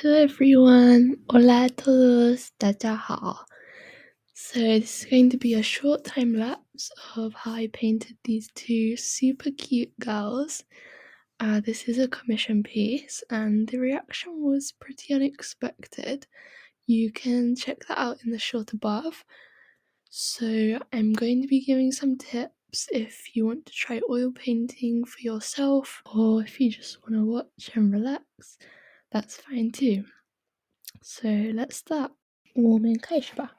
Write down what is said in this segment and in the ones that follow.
Hello everyone, hola a todos, 大家好. So this is going to be a short time lapse of how I painted these two super cute girls. This is a commission piece and the reaction was pretty unexpected. You can check that out in the short above. So I'm going to be giving some tips if you want to try oil painting for yourself, or if you just want to watch and relax, that's fine too. So let's start. 我们开始吧。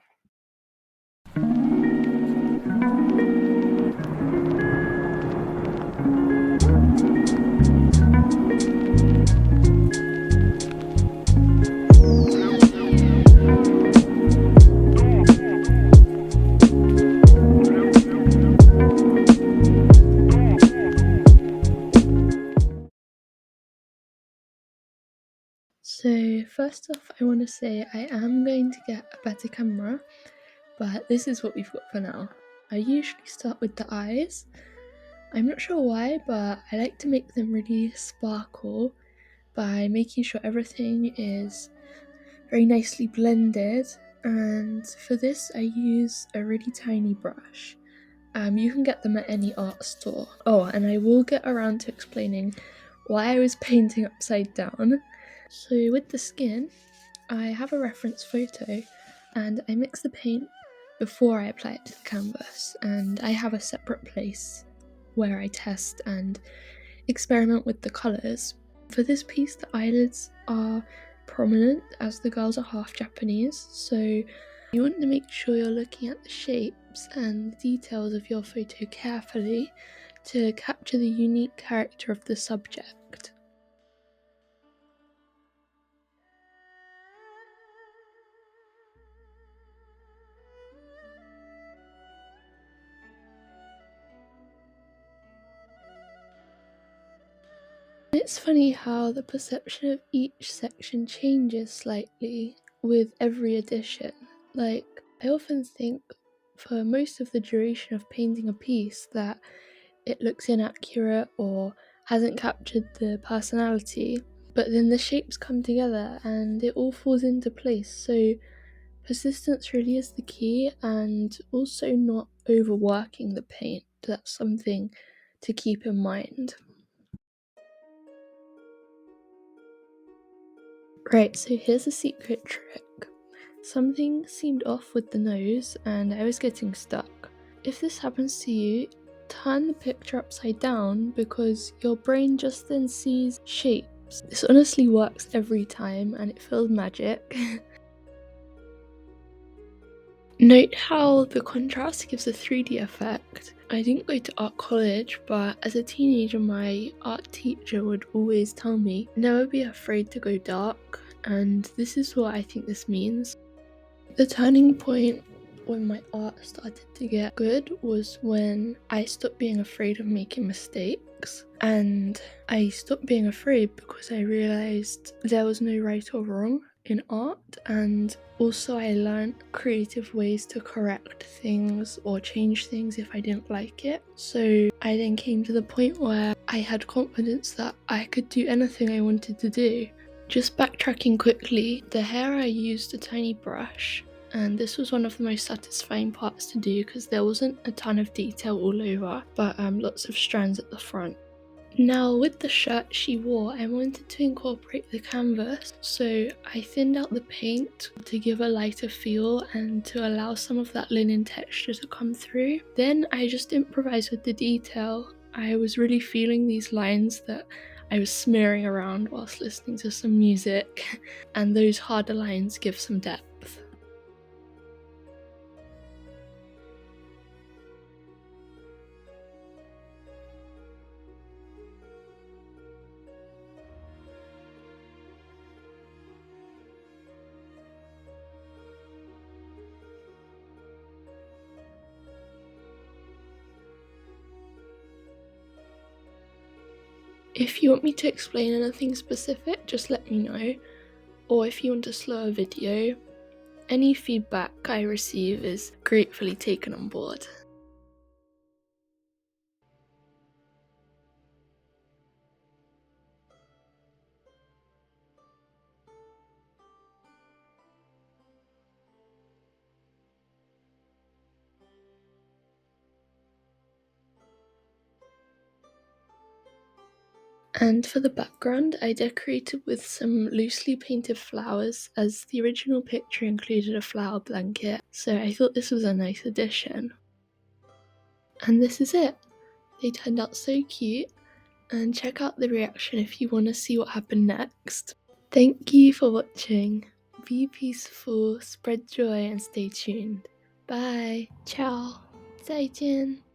So first off, I want to say I am going to get a better camera, but this is what we've got for now. I usually start with the eyes. I'm not sure why, but I like to make them really sparkle by making sure everything is very nicely blended, and for this I use a really tiny brush. You can get them at any art store. Oh, and I will get around to explaining why I was painting upside down. So with the skin, I have a reference photo and I mix the paint before I apply it to the canvas, and I have a separate place where I test and experiment with the colours. For this piece, the eyelids are prominent as the girls are half Japanese, so you want to make sure you're looking at the shapes and the details of your photo carefully to capture the unique character of the subject. It's funny how the perception of each section changes slightly with every edition. Like, I often think for most of the duration of painting a piece that it looks inaccurate or hasn't captured the personality, but then the shapes come together and it all falls into place. So persistence really is the key, and also not overworking the paint. That's something to keep in mind. Right, so here's a secret trick. Something seemed off with the nose and I was getting stuck. If this happens to you, turn the picture upside down because your brain just then sees shapes. This honestly works every time and it feels magic. Note how the contrast gives a 3D effect. I didn't go to art college, but as a teenager my art teacher would always tell me, never be afraid to go dark, and this is what I think this means. The turning point when my art started to get good was when I stopped being afraid of making mistakes, and I stopped being afraid because I realized there was no right or wrong in art, and also I learned creative ways to correct things or change things if I didn't like it. So I then came to the point where I had confidence that I could do anything I wanted to do. Just backtracking quickly, the hair I used a tiny brush, and this was one of the most satisfying parts to do because there wasn't a ton of detail all over, but lots of strands at the front. Now with the shirt she wore, I wanted to incorporate the canvas, so I thinned out the paint to give a lighter feel and to allow some of that linen texture to come through. Then I just improvised with the detail. I was really feeling these lines that I was smearing around whilst listening to some music, and those harder lines give some depth. If you want me to explain anything specific, just let me know, or if you want a slower video, any feedback I receive is gratefully taken on board. And for the background, I decorated with some loosely painted flowers, as the original picture included a flower blanket, so I thought this was a nice addition. And this is it. They turned out so cute, and check out the reaction if you want to see what happened next. Thank you for watching. Be peaceful, spread joy, and stay tuned. Bye. Ciao. 再见.